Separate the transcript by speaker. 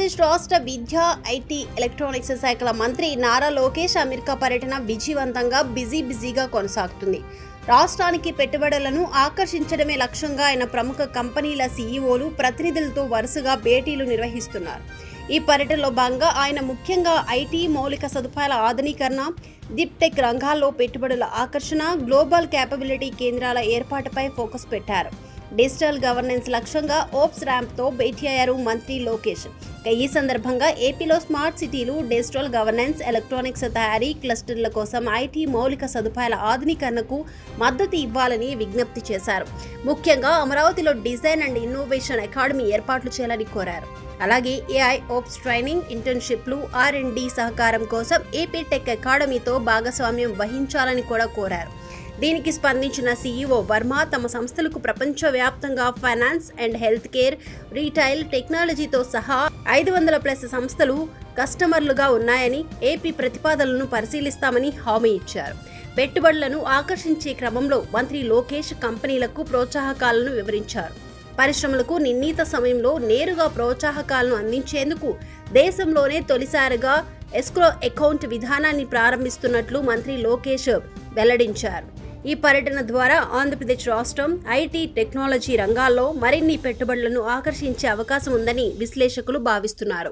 Speaker 1: ఆంధ్రప్రదేశ్ రాష్ట్ర విద్యా, IT, electronics శాఖల మంత్రి నారా లోకేష్ అమెరికా పర్యటన విజయవంతంగా బిజీగా కొనసాగుతుంది. రాష్ట్రానికి పెట్టుబడులను ఆకర్షించడమే లక్ష్యంగా ఆయన ప్రముఖ కంపెనీల సీఈఓలు, ప్రతినిధులతో వరుసగా భేటీలు నిర్వహిస్తున్నారు. ఈ పర్యటనలో భాగంగా ఆయన ముఖ్యంగా ఐటీ, మౌలిక సదుపాయాల ఆధునీకరణ, డీప్ టెక్ రంగాల్లో పెట్టుబడుల ఆకర్షణ, గ్లోబల్ క్యాపబిలిటీ కేంద్రాల ఏర్పాటుపై ఫోకస్ పెట్టారు. డిజిటల్ గవర్నెన్స్ లక్ష్యంగా ఓప్స్ ర్యాంప్తో భేటీ అయ్యారు మంత్రి లోకేష్. ఈ సందర్భంగా ఏపీలో స్మార్ట్ సిటీలు, డిజిటల్ గవర్నెన్స్, ఎలక్ట్రానిక్స్ తయారీ క్లస్టర్ల కోసం ఐటీ మౌలిక సదుపాయాల ఆధునీకరణకు మద్దతు ఇవ్వాలని విజ్ఞప్తి చేశారు. ముఖ్యంగా అమరావతిలో డిజైన్ అండ్ ఇన్నోవేషన్ అకాడమీ ఏర్పాట్లు చేయాలని కోరారు. అలాగే ఏఐ ఓప్స్ ట్రైనింగ్, ఇంటర్న్షిప్లు, R&D సహకారం కోసం ఏపీ టెక్ అకాడమీతో భాగస్వామ్యం వహించాలని కూడా కోరారు. దీనికి స్పందించిన సీఈఓ వర్మ తమ సంస్థలకు ప్రపంచవ్యాప్తంగా finance and health care, retail, టెక్నాలజీతో సహా 500+ సంస్థలు కస్టమర్లుగా ఉన్నాయని, ఏపీ ప్రతిపాదనలను పరిశీలిస్తామని హామీ ఇచ్చారు. పెట్టుబడులను ఆకర్షించే క్రమంలో మంత్రి లోకేష్ కంపెనీలకు ప్రోత్సాహకాలను వివరించారు. పరిశ్రమలకు నిర్ణీత సమయంలో నేరుగా ప్రోత్సాహకాలను అందించేందుకు దేశంలోనే తొలిసారిగా ఎస్క్రో అకౌంట్ విధానాన్ని ప్రారంభిస్తున్నట్లు మంత్రి లోకేష్ వెల్లడించారు. ఈ పర్యటన ద్వారా ఆంధ్రప్రదేశ్ రాష్ట్రం ఐటీ, టెక్నాలజీ రంగాల్లో మరిన్ని పెట్టుబడులను ఆకర్షించే అవకాశం ఉందని విశ్లేషకులు భావిస్తున్నారు.